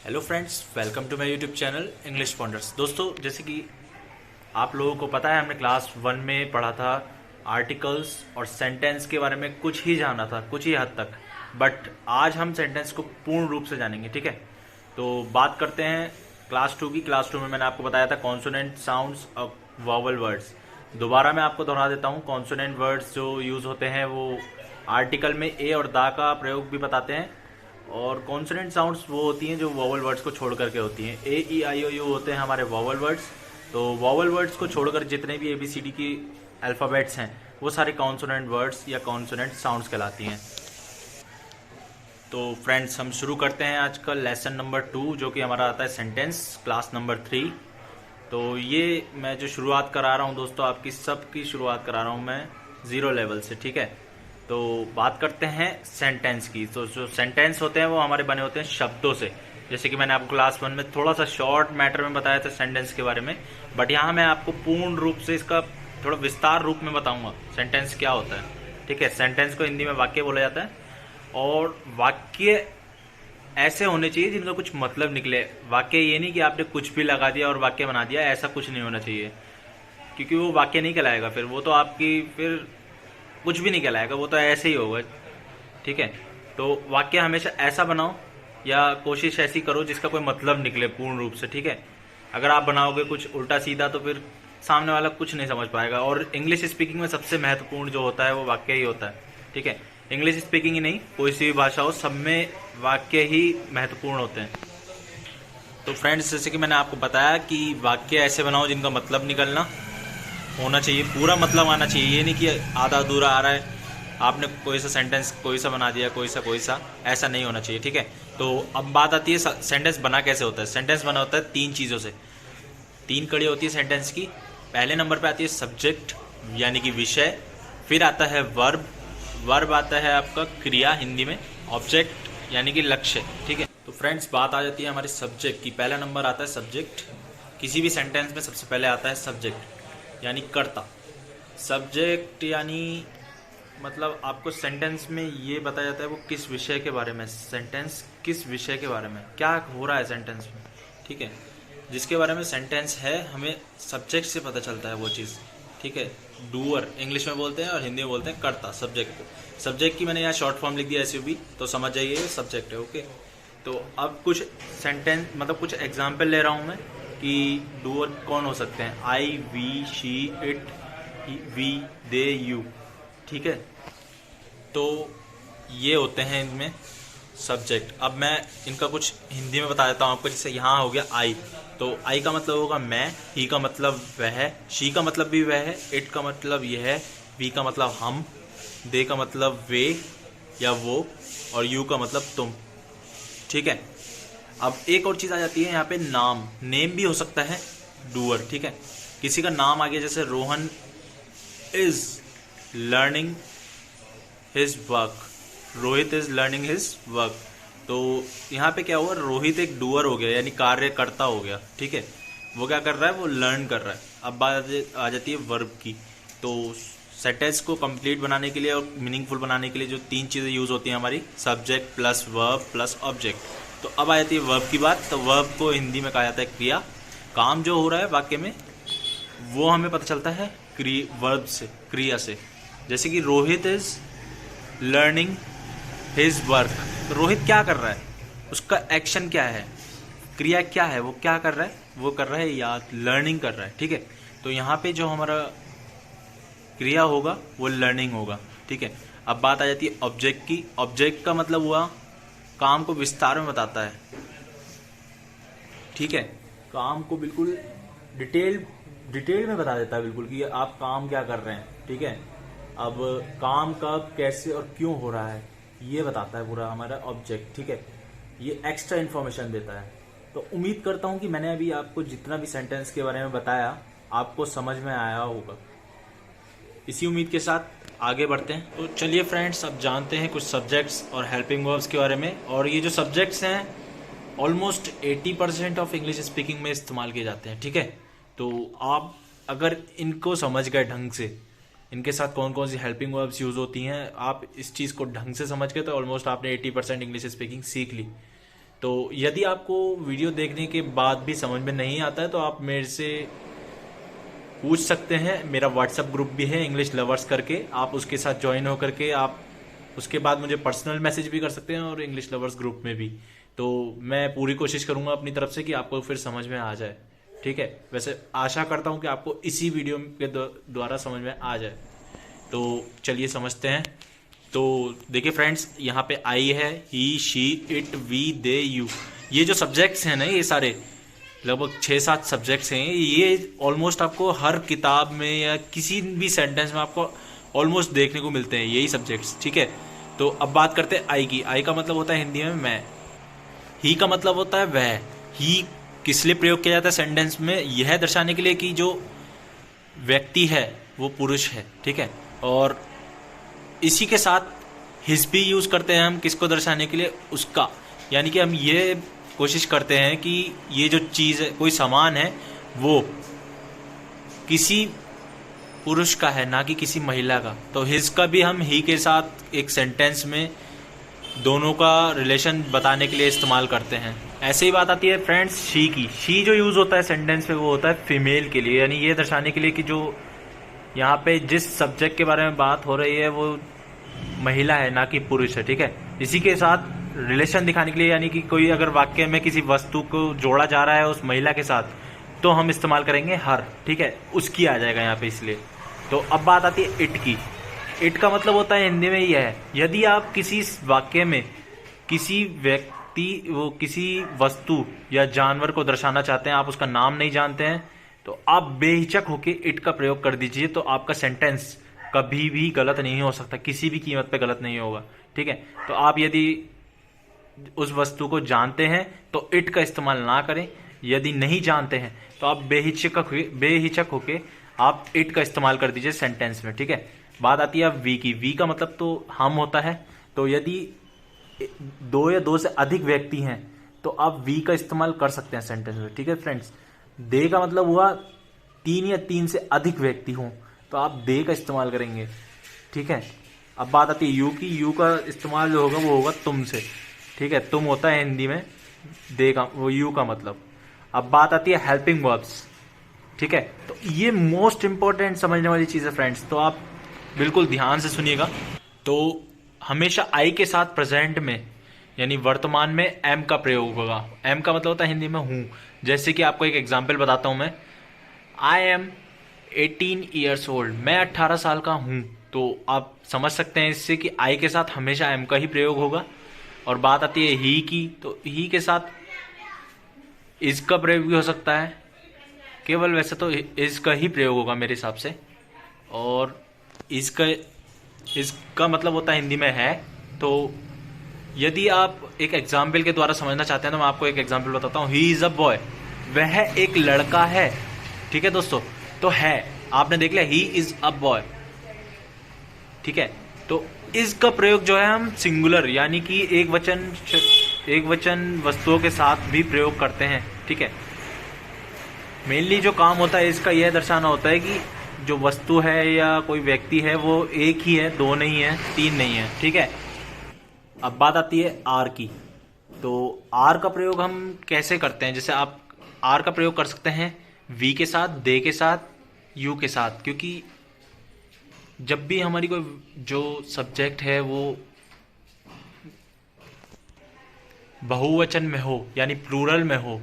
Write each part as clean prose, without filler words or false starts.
Hello friends, welcome to my YouTube channel English ponders. दोस्तों, जैसे कि आप लोगों को पता है, हमने क्लास 1 में पढ़ा था आर्टिकल्स और सेंटेंस के बारे में। कुछ ही जाना था, कुछ ही हद तक, बट आज हम सेंटेंस को पूर्ण रूप से जानेंगे। ठीक है, तो बात करते हैं क्लास 2 की। क्लास 2 में मैंने आपको बताया था कॉन्सोनेंट साउंड्स और वॉवल वर्ड्स। दोबारा मैं आपको दोहरा देता हूँ। कॉन्सोनेंट वर्ड्स जो यूज़ होते हैं वो आर्टिकल में ए और दा का प्रयोग भी बताते हैं, और कॉन्सोनेंट साउंड्स वो होती हैं जो वॉवल वर्ड्स को छोड़ करके होती हैं। ए ई आई ओ यू होते हैं हमारे वॉवल वर्ड्स। तो वॉवल वर्ड्स को छोड़कर जितने भी ए बी सी डी की अल्फ़ाबेट्स हैं वो सारे कॉन्सोनेंट वर्ड्स या कॉन्सोनेंट साउंड्स कहलाती हैं। तो फ्रेंड्स, हम शुरू करते हैं आज का लेसन नंबर 2, जो कि हमारा आता है सेंटेंस, क्लास नंबर 3। तो ये मैं जो शुरुआत करा रहा हूँ दोस्तों, आपकी सबकी शुरुआत करा रहा हूँ मैं 0 लेवल से। ठीक है, तो बात करते हैं सेंटेंस की। तो जो सेंटेंस होते हैं वो हमारे बने होते हैं शब्दों से। जैसे कि मैंने आपको क्लास 1 में थोड़ा सा शॉर्ट मैटर में बताया था सेंटेंस के बारे में, बट यहाँ मैं आपको पूर्ण रूप से इसका थोड़ा विस्तार रूप में बताऊंगा सेंटेंस क्या होता है। ठीक है, सेंटेंस को हिंदी में वाक्य बोला जाता है, और वाक्य ऐसे होने चाहिए जिनका कुछ मतलब निकले। वाक्य ये नहीं कि आपने कुछ भी लगा दिया और वाक्य बना दिया, ऐसा कुछ नहीं होना चाहिए, क्योंकि वो वाक्य नहीं कहलाएगा। फिर वो तो आपकी फिर कुछ भी नहीं कहलाएगा, वो तो ऐसे ही होगा। ठीक है, तो वाक्य हमेशा ऐसा बनाओ या कोशिश ऐसी करो जिसका कोई मतलब निकले पूर्ण रूप से। ठीक है, अगर आप बनाओगे कुछ उल्टा सीधा तो फिर सामने वाला कुछ नहीं समझ पाएगा। और इंग्लिश स्पीकिंग में सबसे महत्वपूर्ण जो होता है वो वाक्य ही होता है। ठीक है, इंग्लिश स्पीकिंग ही नहीं, कोई सी भी भाषा हो, सब में वाक्य ही महत्वपूर्ण होते हैं। तो फ्रेंड्स, जैसे कि मैंने आपको बताया कि वाक्य ऐसे बनाओ जिनका मतलब निकलना होना चाहिए, पूरा मतलब आना चाहिए। ये नहीं कि आधा अधूरा आ रहा है, आपने कोई सा सेंटेंस कोई सा बना दिया, कोई सा, ऐसा नहीं होना चाहिए। ठीक है, तो अब बात आती है सेंटेंस बना कैसे होता है। सेंटेंस बना होता है 3 चीज़ों से, 3 कड़ी होती है सेंटेंस की। पहले नंबर पे आती है सब्जेक्ट यानी कि विषय, फिर आता है वर्ब, वर्ब आता है आपका क्रिया हिंदी में, ऑब्जेक्ट यानी कि लक्ष्य। ठीक है, तो फ्रेंड्स बात आ जाती है हमारे सब्जेक्ट की। पहला नंबर आता है सब्जेक्ट। किसी भी सेंटेंस में सबसे पहले आता है सब्जेक्ट यानी कर्ता। सब्जेक्ट यानी मतलब आपको सेंटेंस में ये बताया जाता है वो किस विषय के बारे में, सेंटेंस किस विषय के बारे में, क्या हो रहा है सेंटेंस में। ठीक है, जिसके बारे में सेंटेंस है हमें सब्जेक्ट से पता चलता है वो चीज़। ठीक है, डूअर इंग्लिश में बोलते हैं और हिंदी में बोलते हैं कर्ता, सब्जेक्ट को। सब्जेक्ट की मैंने यहाँ शॉर्ट फॉर्म लिख दिया SUB, तो समझ जाइए सब्जेक्ट है। ओके, तो अब कुछ सेंटेंस मतलब कुछ एग्जाम्पल ले रहा हूँ मैं कि डूअर कौन हो सकते हैं। I, we, she, it, we, they, you. ठीक है, तो ये होते हैं इनमें सब्जेक्ट। अब मैं इनका कुछ हिंदी में बता देता हूँ आपको। जैसे यहाँ हो गया आई, तो आई का मतलब होगा मैं, ही का मतलब वह, शी का मतलब भी वह है, इट का मतलब यह है, वी का मतलब हम, दे का मतलब वे या वो, और यू का मतलब तुम। ठीक है, अब एक और चीज़ आ जाती है यहाँ पे नाम, नेम भी हो सकता है डूअर। ठीक है, किसी का नाम आ गया, जैसे Rohan is learning his work, Rohit is learning his work. तो यहाँ पे क्या हुआ, रोहित एक डूअर हो गया यानी कार्यकर्ता हो गया। ठीक है, वो क्या कर रहा है, वो लर्न कर रहा है। अब बात आ जाती है वर्ब की। तो सेंटेंस को कंप्लीट बनाने के लिए और मीनिंगफुल बनाने के लिए जो 3 चीज़ें यूज़ होती हैं हमारी, subject plus verb plus object. तो अब आ जाती है वर्ब की बात। तो वर्ब को हिंदी में कहा जाता है क्रिया। काम जो हो रहा है वाक्य में वो हमें पता चलता है वर्ब से, क्रिया से। जैसे कि Rohit is learning his work, तो रोहित क्या कर रहा है, उसका एक्शन क्या है, क्रिया क्या है, वो क्या कर रहा है, वो कर रहा है याद, लर्निंग कर रहा है। ठीक है, तो यहाँ पे जो हमारा क्रिया होगा वो लर्निंग होगा। ठीक है, अब बात आ जाती है ऑब्जेक्ट की। ऑब्जेक्ट का मतलब हुआ काम को विस्तार में बताता है। ठीक है, काम को बिल्कुल डिटेल में बता देता है बिल्कुल कि आप काम क्या कर रहे हैं। ठीक है, अब काम कब कैसे और क्यों हो रहा है ये बताता है पूरा हमारा ऑब्जेक्ट। ठीक है, ये एक्स्ट्रा इन्फॉर्मेशन देता है। तो उम्मीद करता हूँ कि मैंने अभी आपको जितना भी सेंटेंस के बारे में बताया आपको समझ में आया होगा। इसी उम्मीद के साथ आगे बढ़ते हैं। तो चलिए फ्रेंड्स, अब जानते हैं कुछ सब्जेक्ट्स और हेल्पिंग वर्ब्स के बारे में। और ये जो सब्जेक्ट्स हैं ऑलमोस्ट 80% ऑफ इंग्लिश स्पीकिंग में इस्तेमाल किए जाते हैं। ठीक है, तो आप अगर इनको समझ गए ढंग से, इनके साथ कौन कौन सी हेल्पिंग वर्ब्स यूज़ होती हैं, आप इस चीज़ को ढंग से समझ गए तो ऑलमोस्ट आपने 80% इंग्लिश स्पीकिंग सीख ली। तो यदि आपको वीडियो देखने के बाद भी समझ में नहीं आता है तो आप मेरे से पूछ सकते हैं। मेरा व्हाट्सएप ग्रुप भी है इंग्लिश लवर्स करके, आप उसके साथ ज्वाइन होकर के आप उसके बाद मुझे पर्सनल मैसेज भी कर सकते हैं और इंग्लिश लवर्स ग्रुप में भी। तो मैं पूरी कोशिश करूंगा अपनी तरफ से कि आपको फिर समझ में आ जाए। ठीक है, वैसे आशा करता हूं कि आपको इसी वीडियो के द्वारा समझ में आ जाए। तो चलिए समझते हैं। तो देखिए फ्रेंड्स, यहाँ पे आई है he, she, it, we, they, you. ये जो सब्जेक्ट्स हैं ना, ये सारे लगभग 6-7 सब्जेक्ट्स हैं। ये ऑलमोस्ट आपको हर किताब में या किसी भी सेंटेंस में आपको ऑलमोस्ट देखने को मिलते हैं यही सब्जेक्ट्स। ठीक है, तो अब बात करते हैं आई की। आई का मतलब होता है हिंदी में मैं। ही का मतलब होता है वह। ही किस लिए प्रयोग किया जाता है सेंटेंस में? यह दर्शाने के लिए कि जो व्यक्ति है वो पुरुष है। ठीक है, और इसी के साथ हिज भी यूज करते हैं हम किसको दर्शाने के लिए? उसका। यानी कि हम ये कोशिश करते हैं कि ये जो चीज़ है, कोई सामान है, वो किसी पुरुष का है, ना कि किसी महिला का। तो हिज का भी हम ही के साथ एक सेंटेंस में दोनों का रिलेशन बताने के लिए इस्तेमाल करते हैं। ऐसे ही बात आती है फ्रेंड्स शी की। शी जो यूज होता है सेंटेंस में वो होता है फीमेल के लिए, यानी ये दर्शाने के लिए कि जो यहाँ पे जिस सब्जेक्ट के बारे में बात हो रही है वो महिला है, ना कि पुरुष है। ठीक है, इसी के साथ रिलेशन दिखाने के लिए, यानी कि कोई अगर वाक्य में किसी वस्तु को जोड़ा जा रहा है उस महिला के साथ, तो हम इस्तेमाल करेंगे हर। ठीक है, उसकी आ जाएगा यहाँ पे इसलिए। तो अब बात आती है इट की। इट का मतलब होता है हिंदी में यह है। यदि आप किसी वाक्य में किसी व्यक्ति, वो किसी वस्तु या जानवर को दर्शाना चाहते हैं, आप उसका नाम नहीं जानते हैं, तो आप बेहिचक होके इट का प्रयोग कर दीजिए। तो आपका सेंटेंस कभी भी गलत नहीं हो सकता, किसी भी कीमत पे गलत नहीं होगा। ठीक है, तो आप यदि उस वस्तु को जानते हैं तो इट का इस्तेमाल ना करें। यदि नहीं जानते हैं तो आप बेहिचक होके आप इट का इस्तेमाल कर दीजिए सेंटेंस में। ठीक है, बात आती है वी की। वी का मतलब तो हम होता है। तो यदि 2 या 2 से अधिक व्यक्ति हैं तो आप वी का इस्तेमाल कर सकते हैं सेंटेंस में। ठीक है फ्रेंड्स, दे का मतलब हुआ 3 या 3 से अधिक व्यक्ति हों तो आप दे का इस्तेमाल करेंगे। ठीक है, अब बात आती है यू की। यू का इस्तेमाल जो होगा वो होगा तुमसे। ठीक है, तुम होता है हिंदी में, दे का वो यू का मतलब। अब बात आती है हेल्पिंग वर्ब्स। ठीक है, तो ये मोस्ट इंपॉर्टेंट समझने वाली चीज है फ्रेंड्स, तो आप बिल्कुल ध्यान से सुनिएगा। तो हमेशा आई के साथ प्रेजेंट में यानी वर्तमान में एम का प्रयोग होगा। एम का मतलब होता है हिंदी में हूं। जैसे कि आपको एक एग्जाम्पल बताता हूं मैं। I am 18 years old. मैं 18 साल का हूं। तो आप समझ सकते हैं इससे कि आई के साथ हमेशा एम का ही प्रयोग होगा। और बात आती है ही की, तो ही के साथ इज का प्रयोग भी हो सकता है। केवल वैसे तो इज का ही प्रयोग होगा मेरे हिसाब से। और इसका मतलब होता है हिंदी में है। तो यदि आप एक एग्जाम्पल के द्वारा समझना चाहते हैं तो मैं आपको एक एग्जाम्पल बताता हूँ। He is a boy. वह एक लड़का है। ठीक है दोस्तों, तो है आपने देख लिया, ही इज अ बॉय। ठीक है, तो इज का प्रयोग जो है हम सिंगुलर यानी कि एक वचन वस्तुओं के साथ भी प्रयोग करते हैं। ठीक है, मेनली जो काम होता है इसका यह दर्शाना होता है कि जो वस्तु है या कोई व्यक्ति है वो एक ही है, 2 नहीं है, 3 नहीं है। ठीक है, अब बात आती है आर की। तो आर का प्रयोग हम कैसे करते हैं? जैसे आप आर का प्रयोग कर सकते हैं वी के साथ, दे के साथ, यू के साथ। क्योंकि जब भी हमारी कोई जो सब्जेक्ट है वो बहुवचन में हो यानी प्लूरल में हो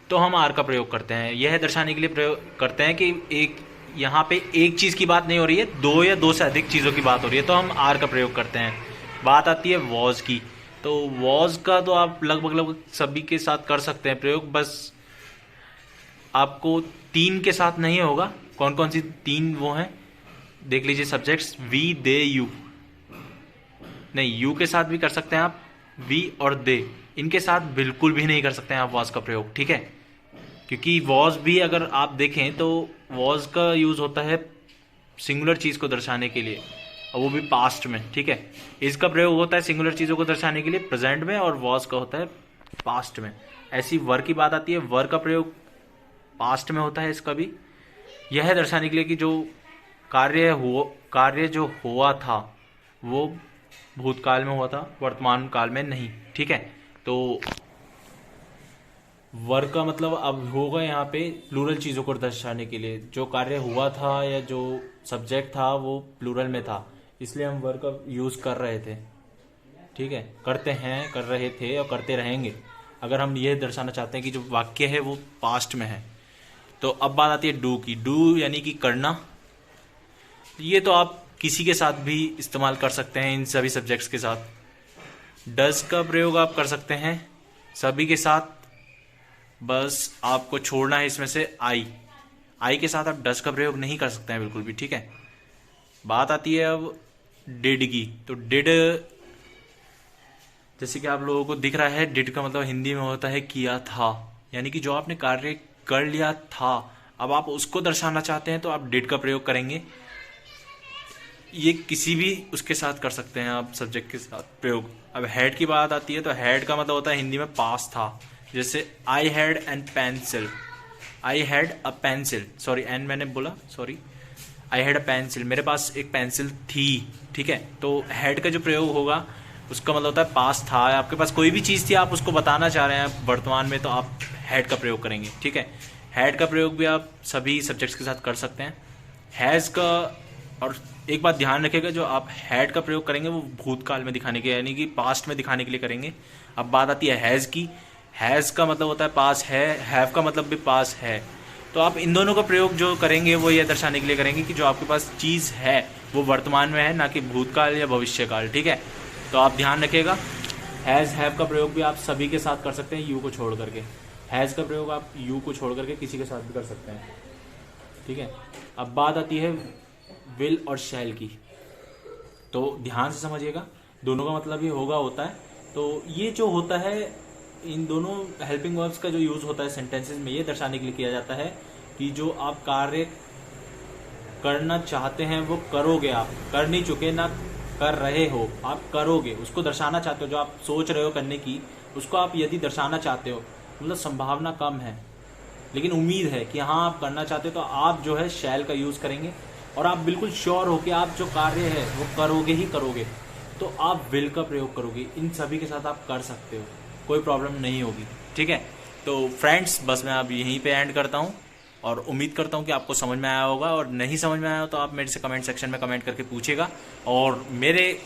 तो हम आर का प्रयोग करते हैं। यह दर्शाने के लिए प्रयोग करते हैं कि एक यहाँ पे एक चीज़ की बात नहीं हो रही है, 2 या 2 से अधिक चीज़ों की बात हो रही है, तो हम आर का प्रयोग करते हैं। बात आती है वॉज की। तो वॉज का तो आप लगभग सभी के साथ कर सकते हैं प्रयोग, बस आपको 3 के साथ नहीं होगा। कौन कौन सी 3 वो हैं देख लीजिए सब्जेक्ट्स, वी, दे, यू। नहीं, यू के साथ भी कर सकते हैं आप, वी और दे। इनके साथ बिल्कुल भी नहीं कर सकते हैं आप वॉज का प्रयोग। ठीक है, क्योंकि वॉज भी अगर आप देखें तो वॉज का यूज होता है सिंगुलर चीज को दर्शाने के लिए, और वो भी पास्ट में। ठीक है, इसका प्रयोग होता है सिंगुलर चीजों को दर्शाने के लिए प्रेजेंट में, और वॉज का होता है पास्ट में। ऐसी वर की बात आती है, वर का प्रयोग पास्ट में होता है इसका भी। यह दर्शाने के लिए कि जो कार्य जो हुआ था वो भूतकाल में हुआ था, वर्तमान काल में नहीं। ठीक है, तो वर्क का मतलब अब होगा यहाँ पे प्लूरल चीज़ों को दर्शाने के लिए, जो कार्य हुआ था या जो सब्जेक्ट था वो प्लूरल में था, इसलिए हम वर्क का यूज़ कर रहे थे। ठीक है, करते हैं, कर रहे थे और करते रहेंगे। अगर हम ये दर्शाना चाहते हैं कि जो वाक्य है वो पास्ट में है। तो अब बात आती है डू की। डू यानी कि करना। ये तो आप किसी के साथ भी इस्तेमाल कर सकते हैं, इन सभी सब्जेक्ट्स के साथ। डज का प्रयोग आप कर सकते हैं सभी के साथ, बस आपको छोड़ना है इसमें से आई। आई के साथ आप डज का प्रयोग नहीं कर सकते हैं बिल्कुल भी। ठीक है, बात आती है अब डिड की। तो डिड, जैसे कि आप लोगों को दिख रहा है, डिड का मतलब हिंदी में होता है किया था, यानी कि जो आपने कार्य कर लिया था, अब आप उसको दर्शाना चाहते हैं तो आप डिड का प्रयोग करेंगे। ये किसी भी उसके साथ कर सकते हैं आप, सब्जेक्ट के साथ प्रयोग। अब हैड की बात आती है तो हैड का मतलब होता है हिंदी में पास था। जैसे I had an pencil, I had a pencil, sorry an मैंने बोला, sorry, I had a pencil, मेरे पास एक पेंसिल थी। ठीक है, तो हैड का जो प्रयोग होगा उसका मतलब होता है पास था। आपके पास कोई भी चीज़ थी, आप उसको बताना चाह रहे हैं वर्तमान में, तो आप हैड का प्रयोग करेंगे। ठीक है, हैड का प्रयोग भी आप सभी सब्जेक्ट्स के साथ कर सकते हैं। हैज़ का, और एक बात ध्यान रखिएगा, जो आप हैड का प्रयोग करेंगे वो भूतकाल में दिखाने के, यानी कि पास्ट में दिखाने के लिए करेंगे। अब बात आती है हैज़ की। हैज़ का मतलब होता है पास है, हैव का मतलब भी पास है। तो आप इन दोनों का प्रयोग जो करेंगे वो ये दर्शाने के लिए करेंगे कि जो आपके पास चीज़ है वो वर्तमान में है, ना कि भूतकाल या भविष्यकाल। ठीक है, तो आप ध्यान रखिएगा। हैज़ हैव का प्रयोग भी आप सभी के साथ कर सकते हैं, यू को छोड़ करके। हैज़ का प्रयोग आप यू को छोड़ करके किसी के साथ भी कर सकते हैं। ठीक है, अब बात आती है विल और शैल की। तो ध्यान से समझिएगा, दोनों का मतलब ये होगा होता है। तो ये जो होता है, इन दोनों हेल्पिंग वर्ब्स का जो यूज होता है सेंटेंसेस में, ये दर्शाने के लिए किया जाता है कि जो आप कार्य करना चाहते हैं वो करोगे। आप कर नहीं चुके, ना कर रहे हो, आप करोगे, उसको दर्शाना चाहते हो। जो आप सोच रहे हो करने की, उसको आप यदि दर्शाना चाहते हो, मतलब संभावना कम है लेकिन उम्मीद है कि हाँ आप करना चाहते हो, तो आप जो है शैल का यूज करेंगे। और आप बिल्कुल श्योर हो कि आप जो कार्य है वो करोगे ही करोगे, तो आप विल का प्रयोग करोगे। इन सभी के साथ आप कर सकते हो, कोई प्रॉब्लम नहीं होगी। ठीक है, तो फ्रेंड्स बस मैं अब यहीं पे एंड करता हूँ और उम्मीद करता हूँ कि आपको समझ में आया होगा। और नहीं समझ में आया हो तो आप मेरे से कमेंट सेक्शन में कमेंट करके पूछेगा। और मेरे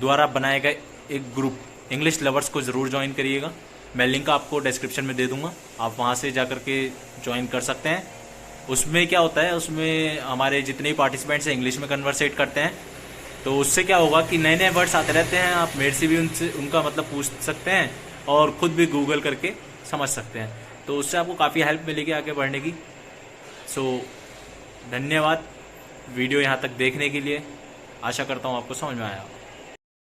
द्वारा बनाए गए एक ग्रुप इंग्लिश लवर्स को ज़रूर ज्वाइन करिएगा। मैं लिंक आपको डिस्क्रिप्शन में दे दूंगा, आप वहाँ से जा कर के ज्वाइन कर सकते हैं। उसमें क्या होता है, उसमें हमारे जितने भी पार्टिसिपेंट्स हैं इंग्लिश में कन्वर्सेट करते हैं। तो उससे क्या होगा कि नए नए वर्ड्स आते रहते हैं, आप मेरे से भी उनसे उनका मतलब पूछ सकते हैं और ख़ुद भी गूगल करके समझ सकते हैं। तो उससे आपको काफ़ी हेल्प मिलेगी आगे बढ़ने की। सो धन्यवाद वीडियो यहाँ तक देखने के लिए। आशा करता हूँ आपको समझ में आया।